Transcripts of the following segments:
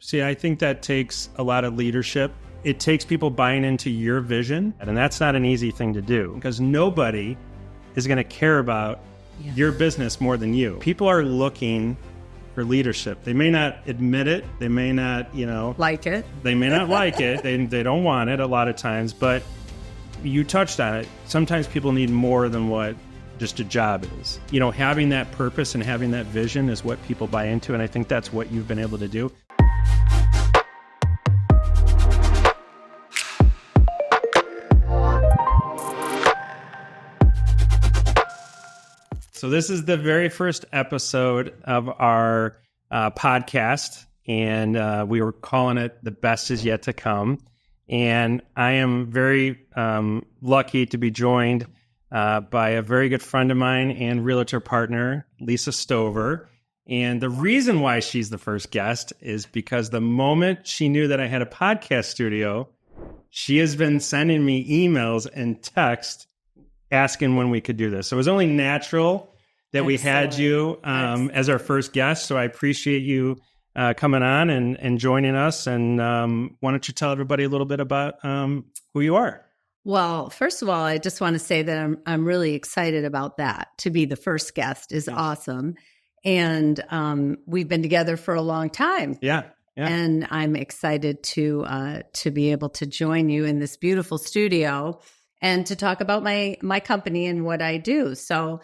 See, I think that takes a lot of leadership. It takes people buying into your vision, and that's not an easy thing to do because nobody is going to care about your business more than you. People are looking for leadership. They may not admit it. They may not, like it. They may not like it. They don't want it a lot of times, but you touched on it. Sometimes people need more than what just a job is. Having that purpose and having that vision is what people buy into, and I think that's what you've been able to do. So this is the very first episode of our podcast, and we were calling it The Best Is Yet to Come. And I am very lucky to be joined by a very good friend of mine and realtor partner, Lisa Stover. And the reason why she's the first guest is because the moment she knew that I had a podcast studio, she has been sending me emails and texts asking when we could do this. So it was only natural that we had you as our first guest. So I appreciate you coming on and joining us. And why don't you tell everybody a little bit about who you are? Well, first of all, I just want to say that I'm really excited about that. To be the first guest is awesome. And we've been together for a long time. Yeah. And I'm excited to be able to join you in this beautiful studio and to talk about my company and what I do. So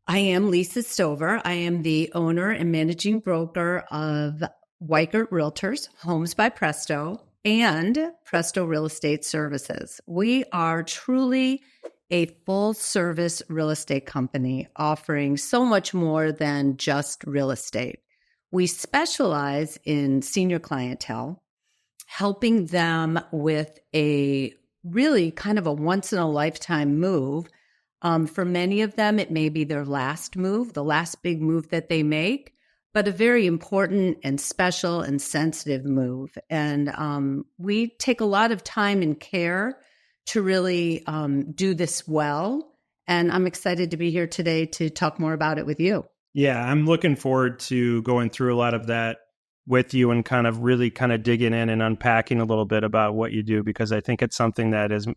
I am Lisa Stover. I am the owner and managing broker of Weikert Realtors, Homes by Presto, and Presto Real Estate Services. We are truly a full-service real estate company offering so much more than just real estate. We specialize in senior clientele, helping them with a really kind of a once-in-a-lifetime move. For many of them, it may be their last move, the last big move that they make, but a very important and special and sensitive move. And we take a lot of time and care to really do this well. And I'm excited to be here today to talk more about it with you. Yeah, I'm looking forward to going through a lot of that with you and really digging in and unpacking a little bit about what you do, because I think it's something that as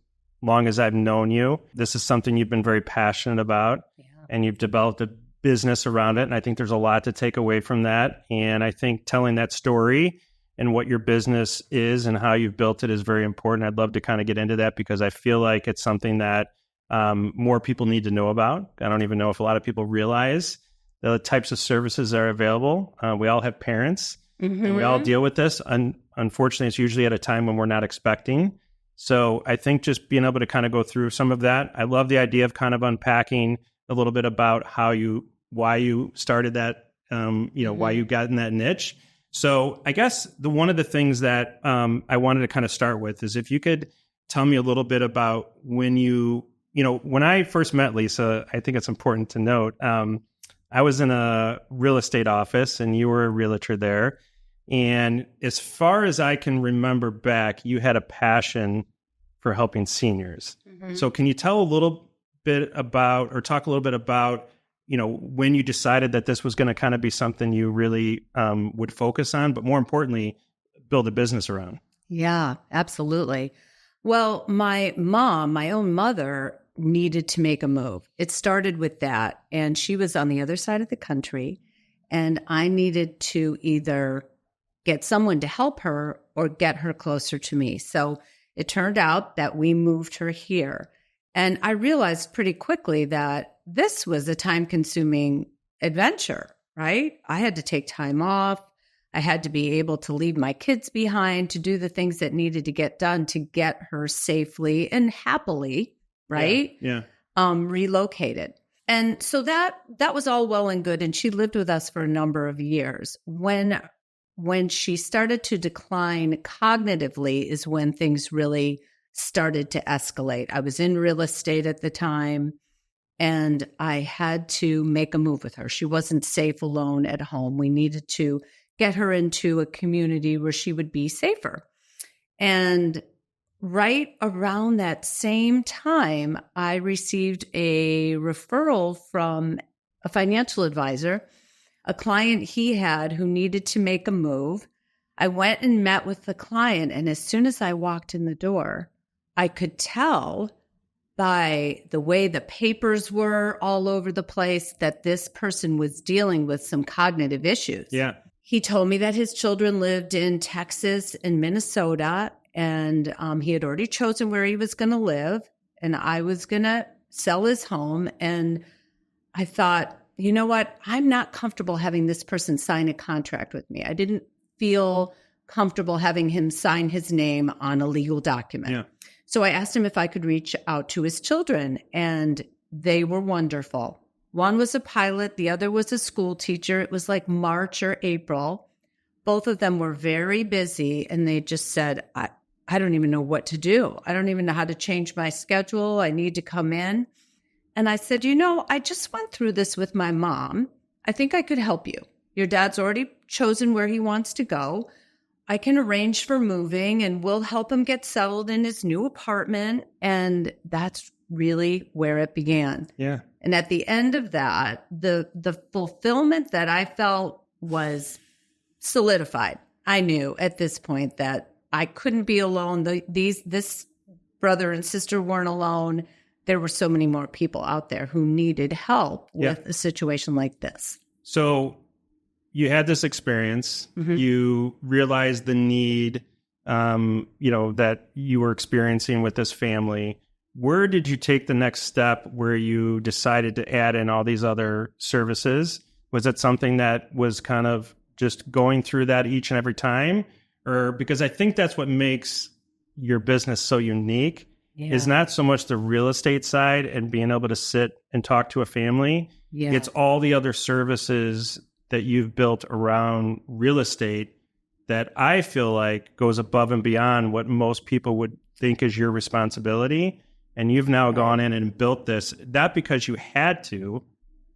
long as I've known you, this is something you've been very passionate about, and you've developed a business around it. And I think there's a lot to take away from that. And I think telling that story and what your business is and how you've built it is very important. I'd love to get into that because I feel like it's something that more people need to know about. I don't even know if a lot of people realize the types of services that are available. We all have parents, and we all deal with this. Unfortunately, it's usually at a time when we're not expecting. So I think just being able to go through some of that. I love the idea of unpacking a little bit about why you started that, why you got in that niche. So I guess one of the things that I wanted to start with is if you could tell me a little bit about when when I first met Lisa. I think it's important to note, I was in a real estate office and you were a realtor there. And as far as I can remember back, you had a passion for helping seniors. So can you tell a little bit about, or talk a little bit about, when you decided that this was going to be something you really would focus on, but more importantly, build a business around? Yeah, absolutely. Well, my mom, my own mother, needed to make a move. It started with that. And she was on the other side of the country. And I needed to either get someone to help her or get her closer to me. So it turned out that we moved her here. And I realized pretty quickly that this was a time-consuming adventure, right? I had to take time off. I had to be able to leave my kids behind to do the things that needed to get done to get her safely and happily, right? Yeah. Relocated. And so that was all well and good. And she lived with us for a number of years. When she started to decline cognitively is when things really started to escalate. I was in real estate at the time, and I had to make a move with her. She wasn't safe alone at home. We needed to get her into a community where she would be safer. And right around that same time, I received a referral from a financial advisor, a client he had who needed to make a move. I went and met with the client, and as soon as I walked in the door, I could tell by the way the papers were all over the place that this person was dealing with some cognitive issues. Yeah. He told me that his children lived in Texas and Minnesota, and he had already chosen where he was going to live, and I was going to sell his home. And I thought, you know what? I'm not comfortable having this person sign a contract with me. I didn't feel comfortable having him sign his name on a legal document. Yeah. So I asked him if I could reach out to his children, and they were wonderful. One was a pilot, the other was a school teacher. It was like March or April. Both of them were very busy, and they just said, I don't even know what to do. I don't even know how to change my schedule. I need to come in. And I said, I just went through this with my mom. I think I could help you. Your dad's already chosen where he wants to go. I can arrange for moving, and we'll help him get settled in his new apartment. And that's really where it began. Yeah. And at the end of that, the fulfillment that I felt was solidified. I knew at this point that I couldn't be alone. This brother and sister weren't alone. There were so many more people out there who needed help with a situation like this. So you had this experience. Mm-hmm. You realized the need, that you were experiencing with this family. Where did you take the next step where you decided to add in all these other services? Was it something that was kind of just going through that each and every time? Or because I think that's what makes your business so unique is not so much the real estate side and being able to sit and talk to a family. Yeah. It's all the other services that you've built around real estate that I feel like goes above and beyond what most people would think is your responsibility. And you've now gone in and built this, not because you had to,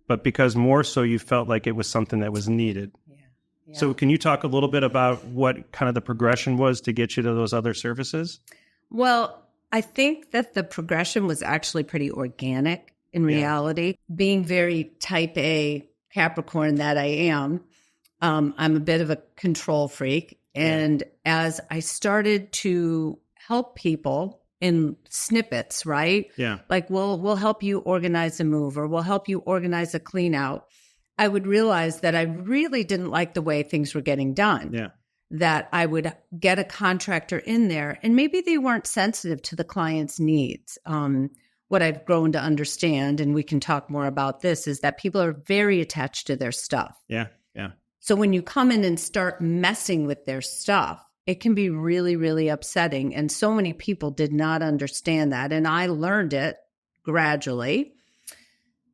but because more so you felt like it was something that was needed. Yeah. So can you talk a little bit about what kind of the progression was to get you to those other services? Well, I think that the progression was actually pretty organic in reality. Being very type A Capricorn that I am, I'm a bit of a control freak. And as I started to help people in snippets, right? Yeah. Like we'll help you organize a move, or we'll help you organize a clean out. I would realize that I really didn't like the way things were getting done. Yeah. That I would get a contractor in there, and maybe they weren't sensitive to the client's needs. What I've grown to understand, and we can talk more about this, is that people are very attached to their stuff. Yeah. Yeah. So when you come in and start messing with their stuff, it can be really, really upsetting. And so many people did not understand that. And I learned it gradually.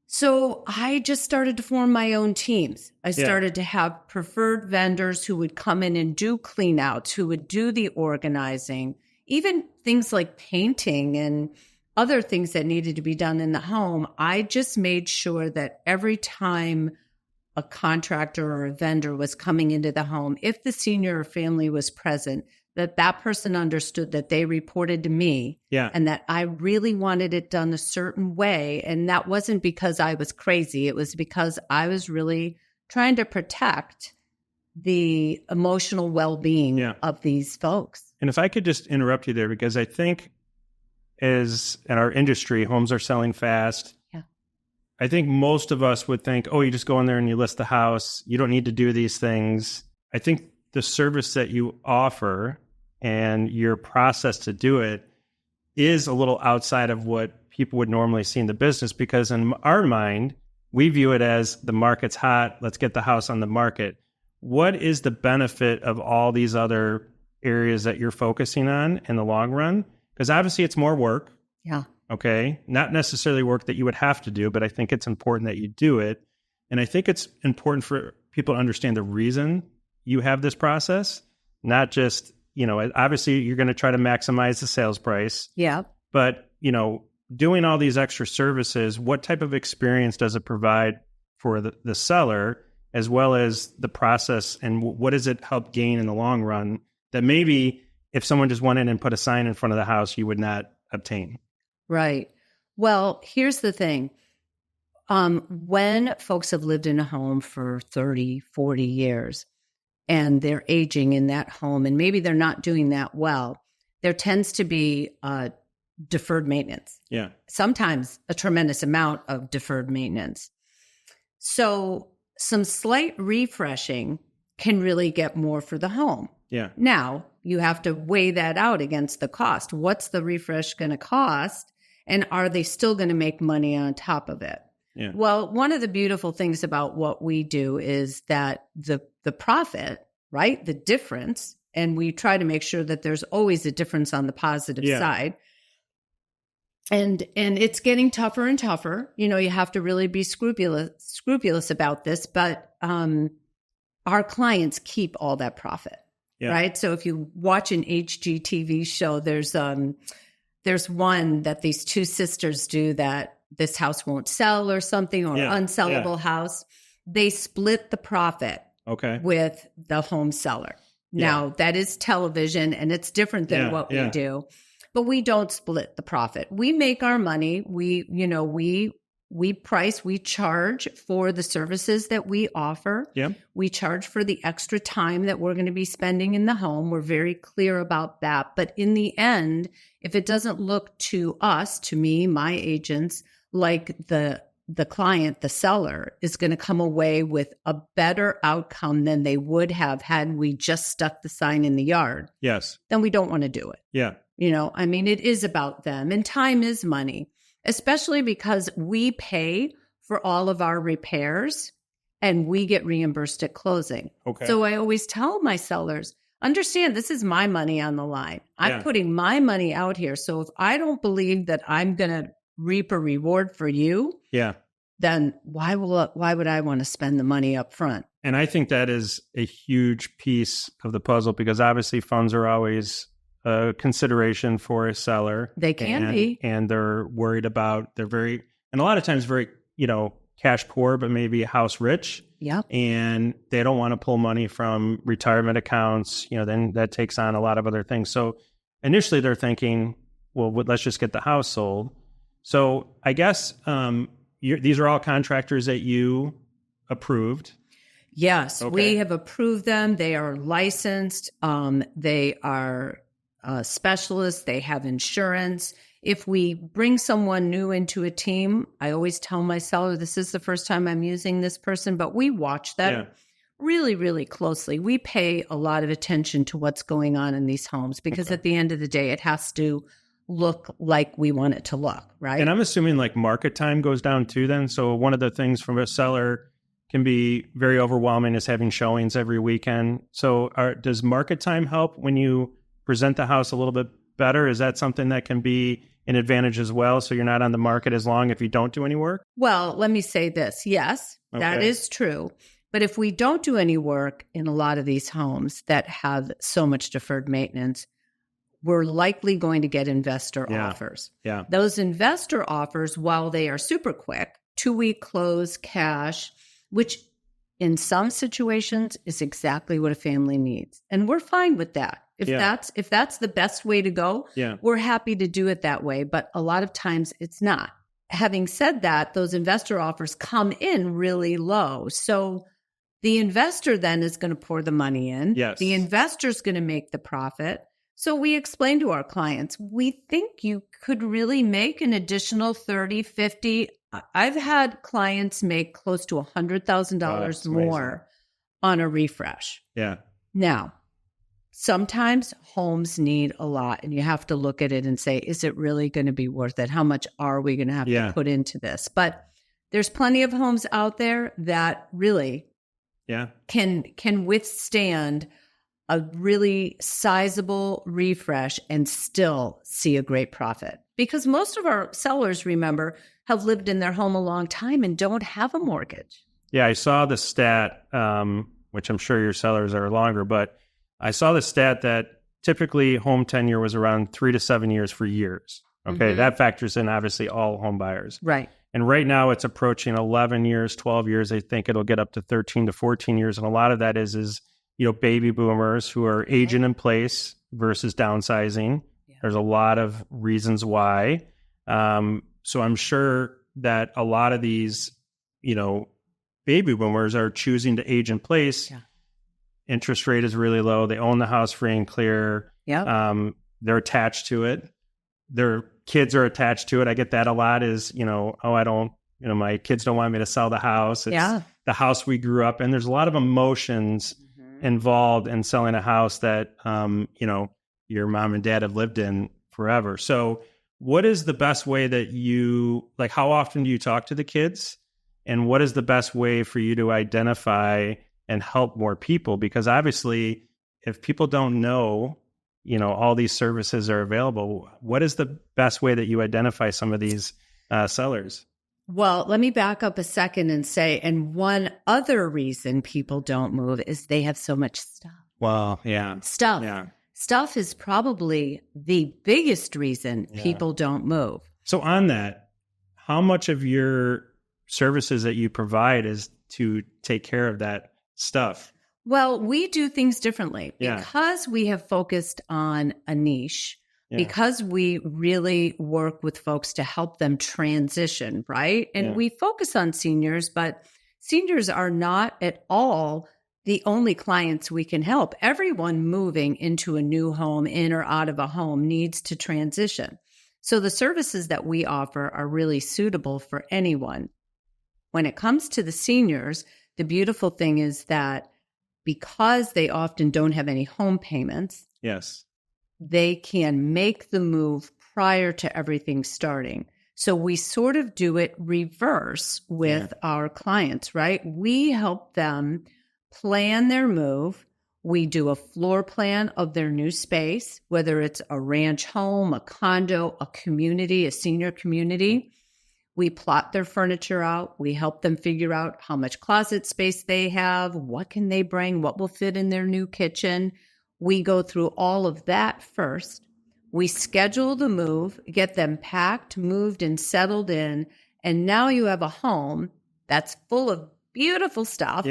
So I just started to form my own teams. I started to have preferred vendors who would come in and do clean outs, who would do the organizing, even things like painting and other things that needed to be done in the home. I just made sure that every time a contractor or a vendor was coming into the home, if the senior or family was present, that person understood that they reported to me and that I really wanted it done a certain way. And that wasn't because I was crazy. It was because I was really trying to protect the emotional well-being of these folks. And if I could just interrupt you there, because I think as in our industry, homes are selling fast. Yeah. I think most of us would think, oh, you just go in there and you list the house. You don't need to do these things. I think the service that you offer and your process to do it is a little outside of what people would normally see in the business, because in our mind, we view it as the market's hot. Let's get the house on the market. What is the benefit of all these other areas that you're focusing on in the long run? Because obviously it's more work. Yeah. Okay. Not necessarily work that you would have to do, but I think it's important that you do it. And I think it's important for people to understand the reason you have this process, not just, obviously you're going to try to maximize the sales price. Yeah. But, doing all these extra services, what type of experience does it provide for the seller, as well as the process, and what does it help gain in the long run that maybe if someone just went in and put a sign in front of the house, you would not obtain? Right. Well, here's the thing. When folks have lived in a home for 30, 40 years, and they're aging in that home and maybe they're not doing that well, there tends to be deferred maintenance. Yeah. Sometimes a tremendous amount of deferred maintenance. So some slight refreshing can really get more for the home. Yeah. Now, you have to weigh that out against the cost. What's the refresh going to cost? And are they still going to make money on top of it? Yeah. Well, one of the beautiful things about what we do is that the profit, right? The difference, and we try to make sure that there's always a difference on the positive side. And it's getting tougher and tougher. You know, you have to really be scrupulous about this, but our clients keep all that profit, right? So if you watch an HGTV show, there's one that these two sisters do that this house won't sell or something, or unsellable house. They split the profit with the home seller. Now, that is television and it's different than what we do. But we don't split the profit. We make our money. We price, we charge for the services that we offer. Yeah. We charge for the extra time that we're going to be spending in the home. We're very clear about that. But in the end, if it doesn't look to us, to me, my agents, like the client, the seller, is going to come away with a better outcome than they would have had we just stuck the sign in the yard. Yes. Then we don't want to do it. Yeah. You know, I mean, it is about them, and time is money, especially because we pay for all of our repairs and we get reimbursed at closing. Okay. So I always tell my sellers, understand this is my money on the line. I'm putting my money out here. So if I don't believe that I'm going to reap a reward for you, then why would I want to spend the money up front? And I think that is a huge piece of the puzzle, because obviously funds are always a consideration for a seller. They can be. And they're worried about, and a lot of times very, cash poor, but maybe house rich. Yeah. And they don't want to pull money from retirement accounts, then that takes on a lot of other things. So initially they're thinking, well, let's just get the house sold. So I guess these are all contractors that you approved. Yes, we have approved them. They are licensed. They are specialists. They have insurance. If we bring someone new into a team, I always tell my seller, this is the first time I'm using this person, but we watch that really, really closely. We pay a lot of attention to what's going on in these homes, because at the end of the day, it has to look like we want it to look, right? And I'm assuming like market time goes down too then. So one of the things from a seller can be very overwhelming is having showings every weekend. So does market time help when you present the house a little bit better? Is that something that can be an advantage as well? So you're not on the market as long if you don't do any work? Well, let me say this. Yes, that is true. But if we don't do any work in a lot of these homes that have so much deferred maintenance, we're likely going to get investor offers. Yeah. Those investor offers, while they are super quick, 2-week close, cash, which in some situations is exactly what a family needs. And we're fine with that. If that's the best way to go, we're happy to do it that way. But a lot of times it's not. Having said that, those investor offers come in really low. So the investor then is going to pour the money in. Yes. The investor's going to make the profit. So we explain to our clients, we think you could really make an additional 30, 50. I've had clients make close to $100,000 more on a refresh. Yeah. Now, sometimes homes need a lot, and you have to look at it and say, is it really going to be worth it? How much are we going to have to put into this? But there's plenty of homes out there that really can withstand a really sizable refresh and still see a great profit. Because most of our sellers, remember, have lived in their home a long time and don't have a mortgage. Yeah, I saw the stat, which I'm sure your sellers are longer, but I saw the stat that typically home tenure was around 3 to 7 years for years. Okay, that factors in obviously all home buyers. Right. And right now it's approaching 11 years, 12 years. I think it'll get up to 13 to 14 years. And a lot of that is baby boomers who are aging in place versus downsizing. Yeah. There's a lot of reasons why. So I'm sure that a lot of these, baby boomers are choosing to age in place interest rate is really low. They own the house free and clear. Yeah. They're attached to it. Their kids are attached to it. I get that a lot is, I don't, my kids don't want me to sell the house. It's the house we grew up in. There's a lot of emotions involved in selling a house that, your mom and dad have lived in forever. So what is the best way that how often do you talk to the kids? And what is the best way for you to identify and help more people? Because obviously, if people don't know, all these services are available, what is the best way that you identify some of these sellers? Well, let me back up a second and say, and one other reason people don't move is they have so much stuff. Well, yeah. Stuff. Yeah. Stuff is probably the biggest reason people don't move. So on that, how much of your services that you provide is to take care of that stuff? Well, we do things differently Yeah. because we have focused on a niche, because we really work with folks to help them transition, right? And we focus on seniors, but seniors are not at all the only clients we can help. Everyone moving into a new home, in or out of a home, needs to transition. So the services that we offer are really suitable for anyone. When it comes to the seniors, the beautiful thing is that because they often don't have any home payments, they can make the move prior to everything starting. So we sort of do it reverse with our clients, right? We help them plan their move. We do a floor plan of their new space, whether it's a ranch home, a condo, a community, a senior community. We plot their furniture out. We help them figure out how much closet space they have, what can they bring, what will fit in their new kitchen. We go through all of that first. We schedule the move, get them packed, moved, and settled in. And now you have a home that's full of beautiful stuff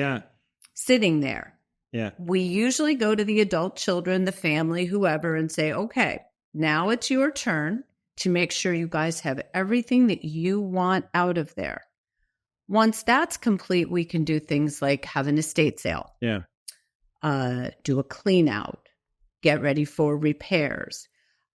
sitting there. Yeah. We usually go to the adult children, the family, whoever, and say, okay, now it's your turn to make sure you guys have everything that you want out of there. Once that's complete, we can do things like have an estate sale. Yeah. Do a clean out, get ready for repairs.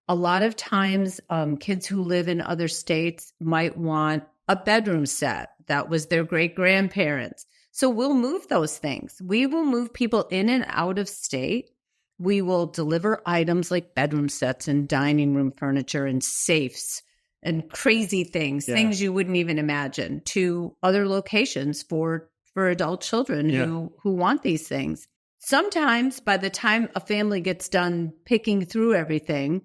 A lot of times, kids who live in other states might want a bedroom set. That was their great-grandparents. So we'll move those things. We will move people in and out of state. We will deliver items like bedroom sets and dining room furniture and safes and crazy things, things you wouldn't even imagine, to other locations for adult children who want these things. Sometimes by the time a family gets done picking through everything,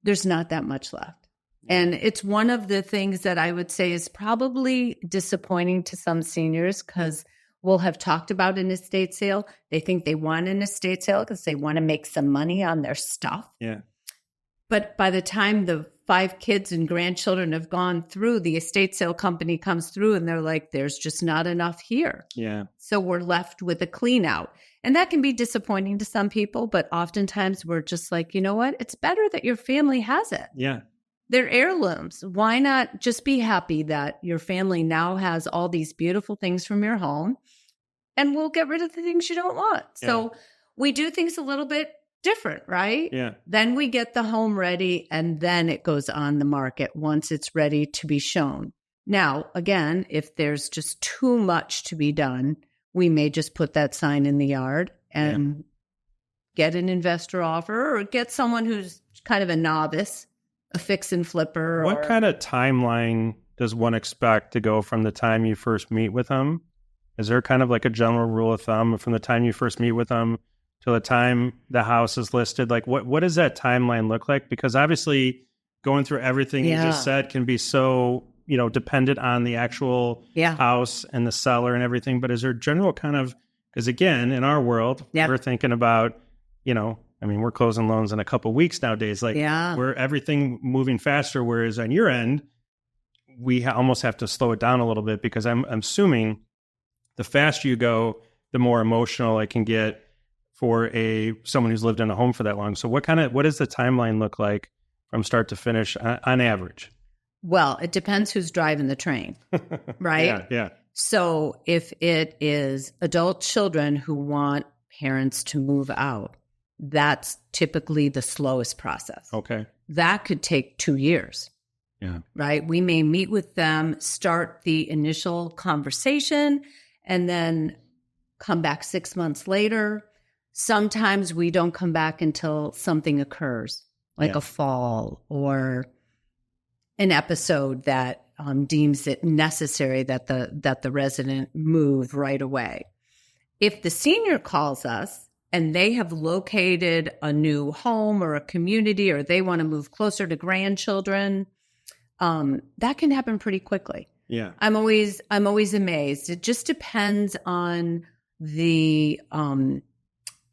there's not that much left. And it's one of the things that I would say is probably disappointing to some seniors, because we'll have talked about an estate sale. They think they want an estate sale because they want to make some money on their stuff. Yeah. But by the time the 5 kids and grandchildren have gone through, the estate sale company comes through and they're like, there's just not enough here. Yeah. So we're left with a clean out. And that can be disappointing to some people, but oftentimes we're just like, you know what? It's better that your family has it. Yeah. They're heirlooms. Why not just be happy that your family now has all these beautiful things from your home, and we'll get rid of the things you don't want. Yeah. So we do things a little bit different, right? Yeah. Then we get the home ready, and then it goes on the market once it's ready to be shown. Now, again, if there's just too much to be done, we may just put that sign in the yard and get an investor offer, or get someone who's kind of a novice, a fix and flipper. What kind of timeline does one expect to go from the time you first meet with them? Is there kind of like a general rule of thumb from the time you first meet with them to the time the house is listed? Like what does that timeline look like? Because obviously going through everything you just said can be so, dependent on the actual house and the seller and everything. But is there general kind of, because again, in our world, we're thinking about, we're closing loans in a couple of weeks nowadays. Like we're everything moving faster. Whereas on your end, we almost have to slow it down a little bit, because I'm assuming the faster you go, the more emotional it can get for someone who's lived in a home for that long. So what does the timeline look like from start to finish on average? Well, it depends who's driving the train, right? Yeah. So if it is adult children who want parents to move out, that's typically the slowest process. Okay. That could take 2 years. Yeah. Right? We may meet with them, start the initial conversation, and then come back 6 months later. Sometimes we don't come back until something occurs, like a fall or an episode that deems it necessary that the resident move right away. If the senior calls us and they have located a new home or a community, or they want to move closer to grandchildren, that can happen pretty quickly. Yeah. I'm always amazed. It just depends on the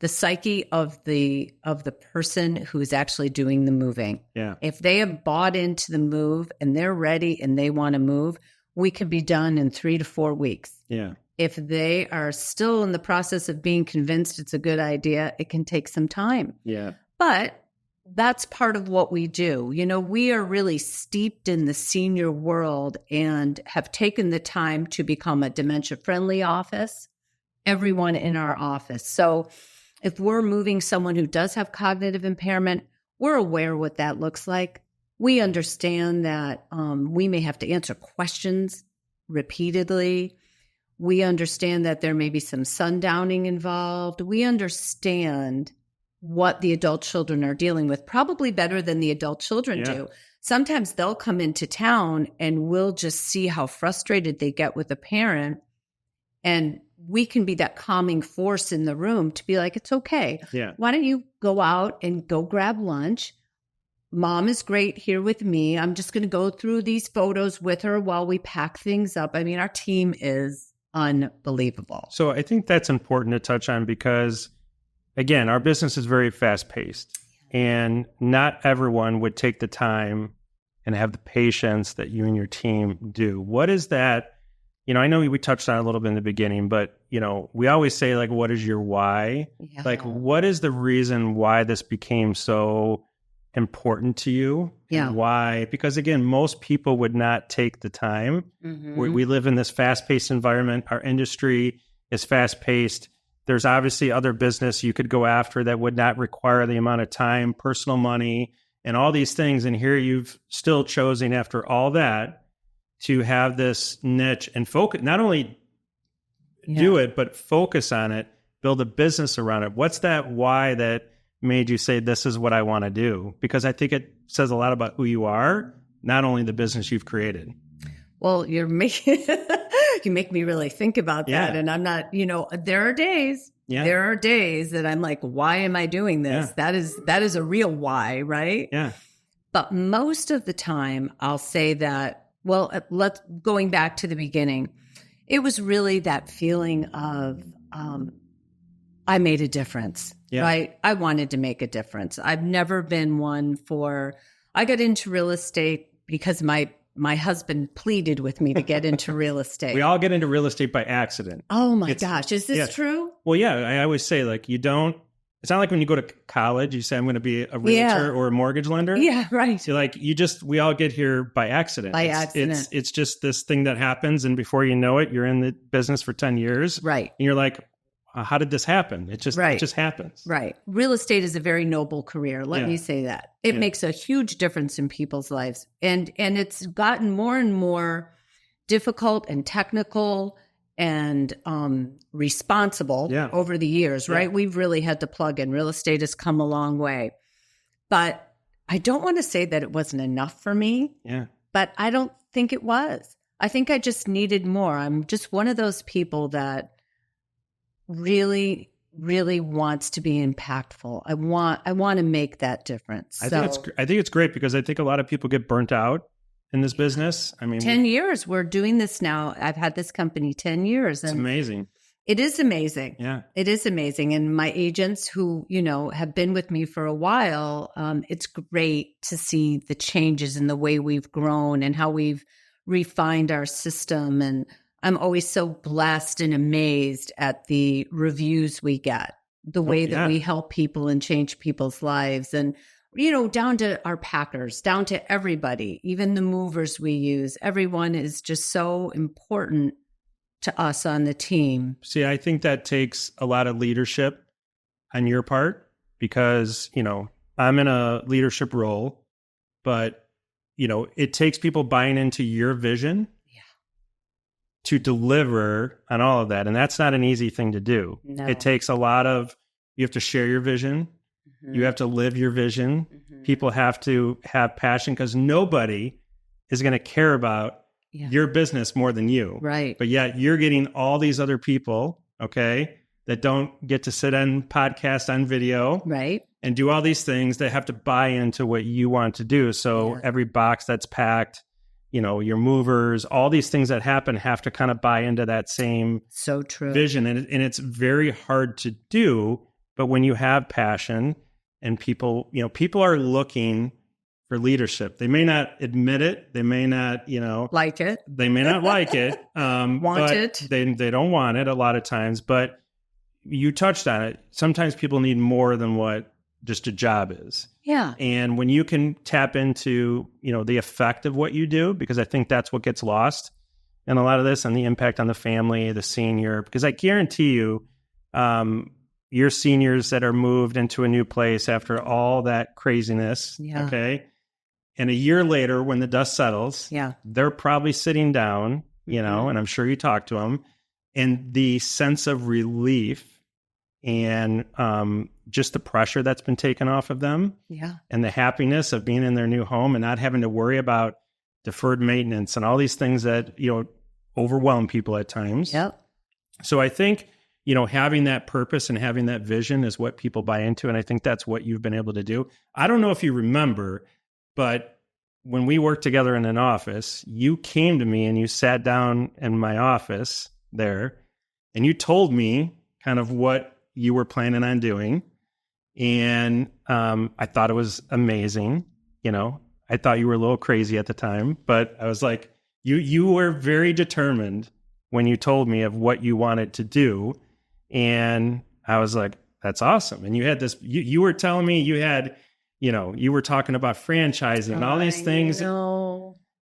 psyche of the person who is actually doing the moving. Yeah. If they have bought into the move and they're ready and they want to move, we could be done in 3 to 4 weeks. Yeah. If they are still in the process of being convinced it's a good idea, it can take some time. Yeah. But that's part of what we do. You know, we are really steeped in the senior world and have taken the time to become a dementia-friendly office, everyone in our office. So if we're moving someone who does have cognitive impairment, we're aware what that looks like. We understand that we may have to answer questions repeatedly. We understand that there may be some sundowning involved. We understand what the adult children are dealing with, probably better than the adult children do. Sometimes they'll come into town and we'll just see how frustrated they get with a parent. And we can be that calming force in the room to be like, it's okay. Yeah. Why don't you go out and go grab lunch? Mom is great here with me. I'm just going to go through these photos with her while we pack things up. I mean, our team is unbelievable. So I think that's important to touch on because, again, our business is very fast paced and not everyone would take the time and have the patience that you and your team do. What is that? You know, I know we touched on it a little bit in the beginning, but, you know, we always say, like, what is your why? Yeah. Like, what is the reason why this became so important to you? Yeah. And why? Because, again, most people would not take the time. Mhm. We live in this fast-paced environment. Our industry is fast-paced. There's obviously other business you could go after that would not require the amount of time, personal money, and all these things. And here you've still chosen, after all that, to have this niche and focus, not only do it, but focus on it, build a business around it. What's that why that made you say, this is what I want to do? Because I think it says a lot about who you are, not only the business you've created. Well, you make me really think about that. Yeah. And I'm not, you know, there are days that I'm like, why am I doing this? Yeah. That is a real why, right? Yeah. But most of the time I'll say that, well, going back to the beginning, it was really that feeling of, I made a difference, right? I wanted to make a difference. I've never been one I got into real estate because my husband pleaded with me to get into real estate. We all get into real estate by accident. Oh my gosh. Is this true? Well, yeah. I always say, like, it's not like when you go to college, you say, I'm going to be a realtor or a mortgage lender. Yeah, right. So, like, we all get here by accident. It's just this thing that happens. And before you know it, you're in the business for 10 years. Right. And you're like, how did this happen? It just happens. Right. Real estate is a very noble career. Let me say that. It makes a huge difference in people's lives. And it's gotten more and more difficult and technical and responsible over the years, right? We've really had to plug in. Real estate has come a long way. But I don't want to say that it wasn't enough for me. Yeah. But I don't think it was. I think I just needed more. I'm just one of those people that really, really wants to be impactful. I want to make that difference. I think it's great because I think a lot of people get burnt out in this business. I mean, 10 years. We're doing this now. I've had this company 10 years. It's amazing. It is amazing. Yeah. It is amazing. And my agents who, you know, have been with me for a while, it's great to see the changes in the way we've grown and how we've refined our system. And I'm always so blessed and amazed at the reviews we get, the way that we help people and change people's lives. And, you know, down to our packers, down to everybody, even the movers we use, everyone is just so important to us on the team. See, I think that takes a lot of leadership on your part because, I'm in a leadership role, but, it takes people buying into your vision to deliver on all of that. And that's not an easy thing to do. No. It takes a lot of, you have to share your vision. Mm-hmm. You have to live your vision. Mm-hmm. People have to have passion because nobody is going to care about your business more than you. Right. But yet you're getting all these other people, okay, that don't get to sit on podcasts on video. Right. And do all these things that have to buy into what you want to do. So every box that's packed, your movers, all these things that happen have to kind of buy into that same vision. And it's very hard to do. But when you have passion and people are looking for leadership, they may not admit it. They may not, like it. They may not like it. Want it. They don't want it a lot of times. But you touched on it. Sometimes people need more than what just a job is. Yeah. And when you can tap into, the effect of what you do, because I think that's what gets lost in a lot of this and the impact on the family, the senior, because I guarantee you, your seniors that are moved into a new place after all that craziness. Yeah. Okay. And a year later, when the dust settles, they're probably sitting down, and I'm sure you talk to them, and the sense of relief and just the pressure that's been taken off of them and the happiness of being in their new home and not having to worry about deferred maintenance and all these things that, overwhelm people at times. Yep. So I think, having that purpose and having that vision is what people buy into. And I think that's what you've been able to do. I don't know if you remember, but when we worked together in an office, you came to me and you sat down in my office there and you told me kind of what you were planning on doing. And I thought it was amazing. I thought you were a little crazy at the time, but I was like, you were very determined when you told me of what you wanted to do. And I was like, that's awesome. And you had this, you were telling me you had, you were talking about franchising and all these things.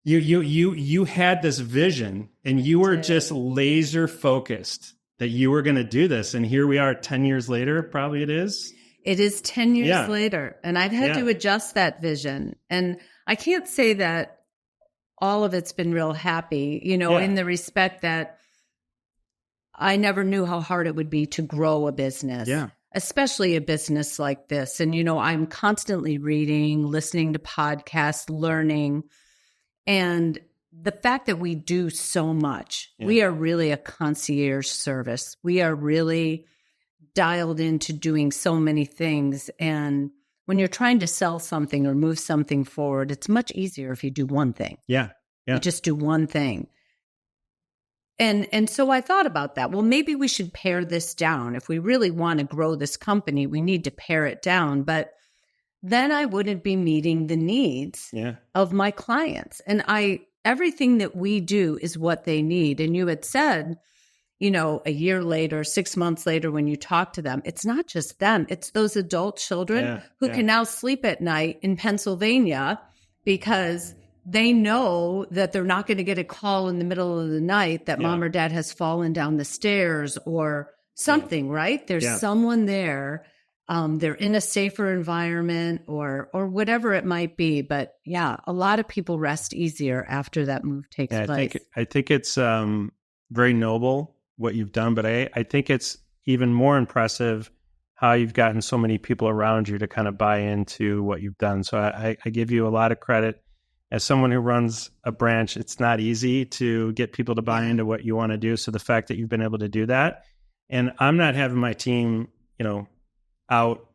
You had this vision and you were just laser focused that you were going to do this. And here we are 10 years later, probably it is. It is 10 years later. And I've had to adjust that vision. And I can't say that all of it's been real happy, in the respect that I never knew how hard it would be to grow a business, especially a business like this. And, I'm constantly reading, listening to podcasts, learning. And the fact that we do so much, we are really a concierge service. We are really dialed into doing so many things. And when you're trying to sell something or move something forward, it's much easier if you do one thing. Yeah. You just do one thing. And so I thought about that. Well, maybe we should pare this down. If we really want to grow this company, we need to pare it down. But then I wouldn't be meeting the needs of my clients. And everything that we do is what they need. And you had said, a year later, 6 months later, when you talk to them, it's not just them. It's those adult children who can now sleep at night in Pennsylvania because they know that they're not going to get a call in the middle of the night that mom or dad has fallen down the stairs or something, right? There's someone there. They're in a safer environment or whatever it might be. But a lot of people rest easier after that move takes place. I think it's very noble what you've done, but I think it's even more impressive how you've gotten so many people around you to kind of buy into what you've done. So I give you a lot of credit. As someone who runs a branch, it's not easy to get people to buy into what you want to do. So the fact that you've been able to do that, and I'm not having my team, out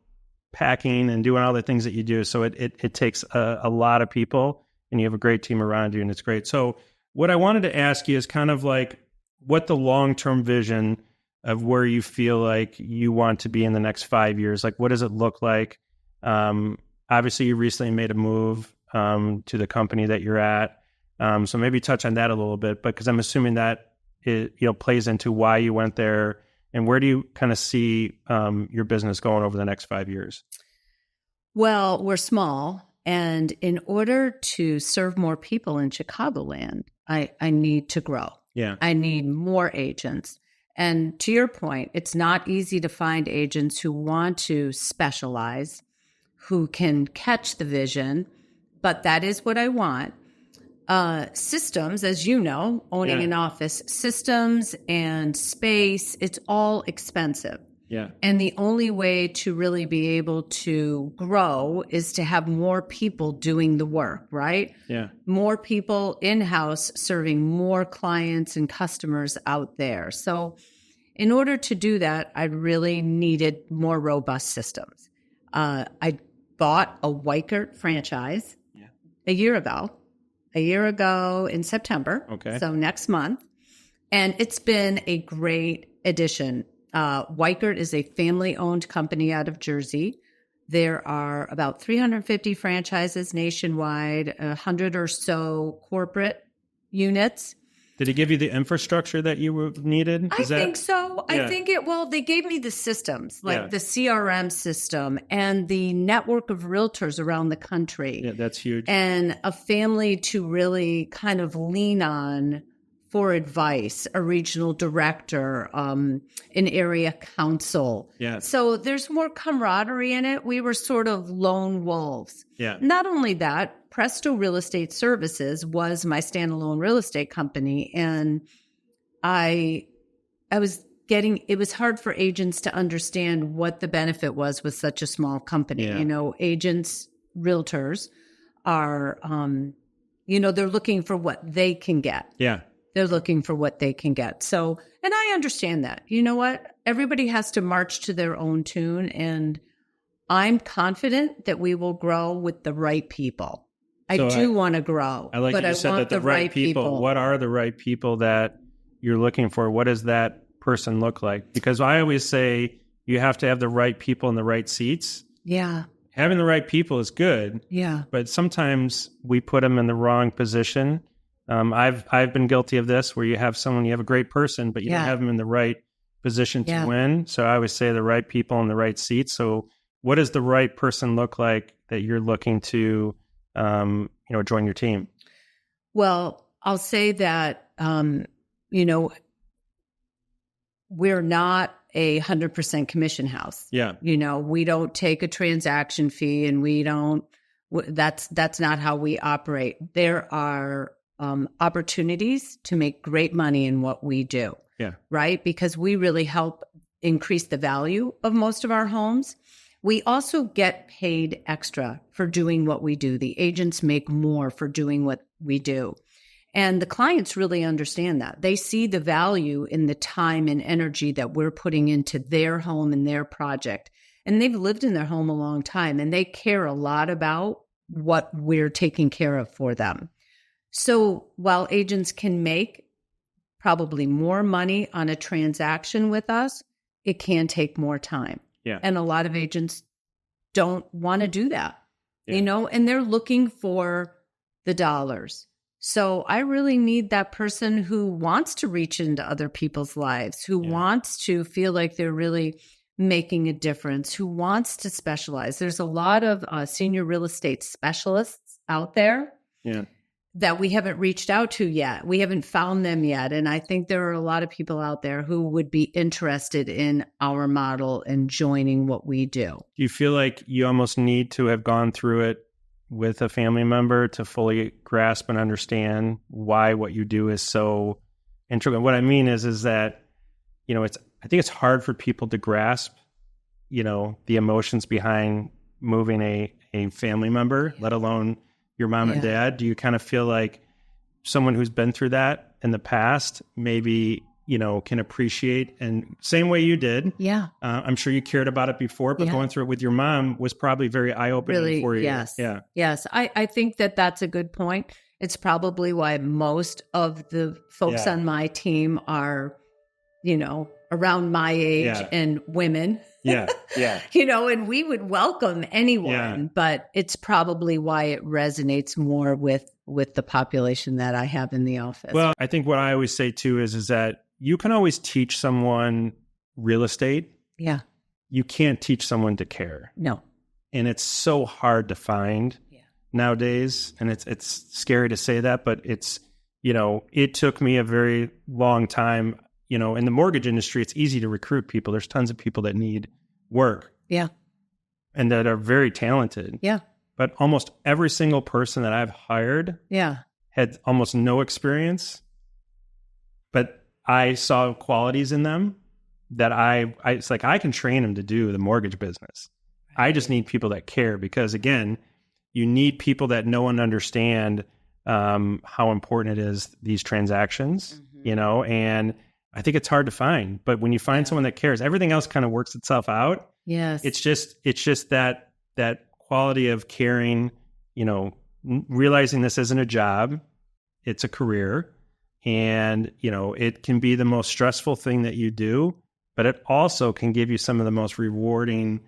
packing and doing all the things that you do. So it takes a lot of people, and you have a great team around you, and it's great. So what I wanted to ask you is kind of like what the long-term vision of where you feel like you want to be in the next 5 years. Like, what does it look like? Obviously, you recently made a move to the company that you're at. So maybe touch on that a little bit, but because I'm assuming that it plays into why you went there. And where do you kind of see your business going over the next 5 years? Well, we're small. And in order to serve more people in Chicagoland, I need to grow. Yeah. I need more agents. And to your point, it's not easy to find agents who want to specialize, who can catch the vision, but that is what I want. Systems, as you know, owning an office, systems and space, it's all expensive. Yeah. And the only way to really be able to grow is to have more people doing the work, right? Yeah. More people in-house serving more clients and customers out there. So in order to do that, I really needed more robust systems. I bought a Weichert franchise a year ago in September. Okay. So next month. And it's been a great addition. Weichert is a family-owned company out of Jersey. There are about 350 franchises nationwide, 100 or so corporate units. Did he give you the infrastructure that you needed? I think so. Yeah. I think they gave me the systems, like the CRM system and the network of realtors around the country. Yeah, that's huge. And a family to really kind of lean on for advice, a regional director, an area council. Yeah. So there's more camaraderie in it. We were sort of lone wolves. Yeah. Not only that, Presto Real Estate Services was my standalone real estate company. And it was hard for agents to understand what the benefit was with such a small company. Yeah. You know, agents, realtors are, they're looking for what they can get. Yeah. They're looking for what they can get. So, and I understand that. You know what? Everybody has to march to their own tune. And I'm confident that we will grow with the right people. I do want to grow. I like but you I said want that the right people. What are the right people that you're looking for? What does that person look like? Because I always say you have to have the right people in the right seats. Yeah. Having the right people is good. Yeah. But sometimes we put them in the wrong position. I've been guilty of this, where you have a great person, but you don't have them in the right position to win. So I always say the right people in the right seats. So what does the right person look like that you're looking to, join your team? Well, I'll say that, we're not 100% commission house. Yeah. We don't take a transaction fee, and that's not how we operate. There are opportunities to make great money in what we do. Yeah. Right? Because we really help increase the value of most of our homes. We also get paid extra for doing what we do. The agents make more for doing what we do. And the clients really understand that. They see the value in the time and energy that we're putting into their home and their project. And they've lived in their home a long time, and they care a lot about what we're taking care of for them. So while agents can make probably more money on a transaction with us, it can take more time. Yeah. And a lot of agents don't want to do that, and they're looking for the dollars. So I really need that person who wants to reach into other people's lives, who wants to feel like they're really making a difference, who wants to specialize. There's a lot of senior real estate specialists out there. Yeah. That we haven't reached out to yet. We haven't found them yet. And I think there are a lot of people out there who would be interested in our model and joining what we do. Do you feel like you almost need to have gone through it with a family member to fully grasp and understand why what you do is so integral? What I mean is that, I think it's hard for people to grasp, the emotions behind moving a family member, let alone your mom and dad. Do you kind of feel like someone who's been through that in the past maybe, can appreciate, and same way you did? Yeah. I'm sure you cared about it before, but going through it with your mom was probably very eye-opening for you. Yes. Yeah. Yes. I think that that's a good point. It's probably why most of the folks on my team are, around my age and women. Yeah. Yeah. And we would welcome anyone, but it's probably why it resonates more with the population that I have in the office. Well, I think what I always say too is that you can always teach someone real estate. Yeah. You can't teach someone to care. No. And it's so hard to find nowadays. And it's scary to say that, but it's, it took me a very long time. in the mortgage industry, it's easy to recruit people. There's tons of people that need work Yeah. and that are very talented. Yeah. But almost every single person that I've hired Yeah. had almost no experience, but I saw qualities in them that it's like I can train them to do the mortgage business. I just need people that care, because again, you need people that know and understand how important it is, these transactions, and I think it's hard to find, but when you find someone that cares, everything else kind of works itself out. Yes. It's just that quality of caring, realizing this isn't a job, it's a career, and, it can be the most stressful thing that you do, but it also can give you some of the most rewarding,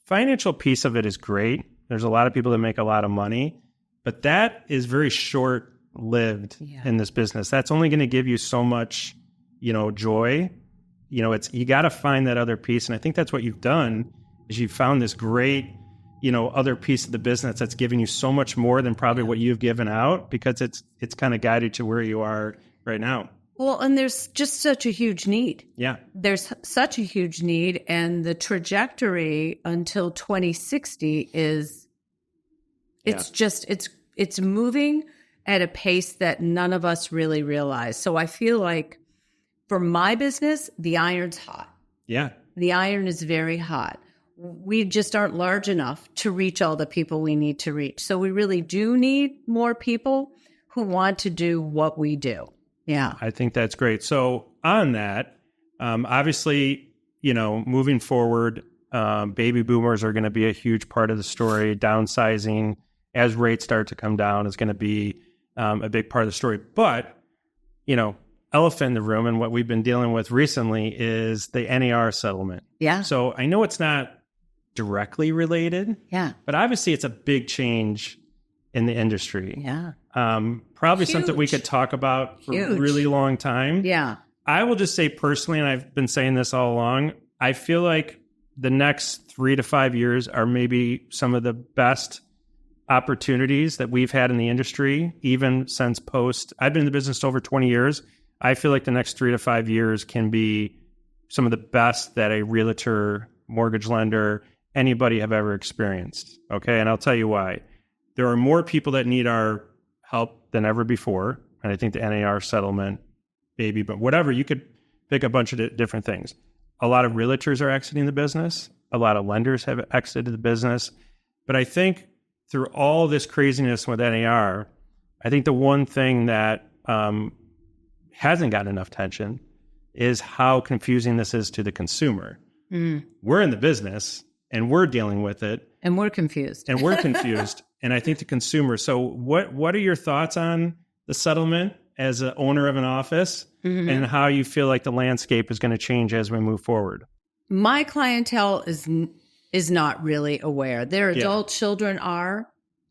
financial piece of it is great. There's a lot of people that make a lot of money, but that is very short-lived in this business. That's only going to give you so much, joy. You got to find that other piece. And I think that's what you've done, is you've found this great, other piece of the business that's giving you so much more than probably what you've given out, because it's kind of guided to where you are right now. Well, and there's just such a huge need. Yeah. There's such a huge need, and the trajectory until 2060 is, it's moving at a pace that none of us really realize. So I feel like for my business, the iron's hot. Yeah. The iron is very hot. We just aren't large enough to reach all the people we need to reach. So we really do need more people who want to do what we do. Yeah. I think that's great. So on that, obviously, moving forward, baby boomers are going to be a huge part of the story. Downsizing as rates start to come down is going to be a big part of the story. But, elephant in the room, and what we've been dealing with recently is the NAR settlement. Yeah. So I know it's not directly related. Yeah. But obviously it's a big change in the industry. Yeah. Probably Huge. something we could talk about for a really long time. Yeah. I will just say personally, and I've been saying this all along, I feel like the next 3 to 5 years are maybe some of the best opportunities that we've had in the industry, even since post. I've been in the business over 20 years. I feel like the next 3 to 5 years can be some of the best that a realtor, mortgage lender, anybody have ever experienced. Okay. And I'll tell you why. There are more people that need our help than ever before. And I think the NAR settlement, baby, but whatever, you could pick a bunch of different things. A lot of realtors are exiting the business. A lot of lenders have exited the business. But I think through all this craziness with NAR, I think the one thing that hasn't gotten enough attention is how confusing this is to the consumer. We're in the business and we're dealing with it. And we're confused. And I think the consumer. So what are your thoughts on the settlement as an owner of an office, and how you feel like the landscape is going to change as we move forward? My clientele is not really aware. Their adult children are.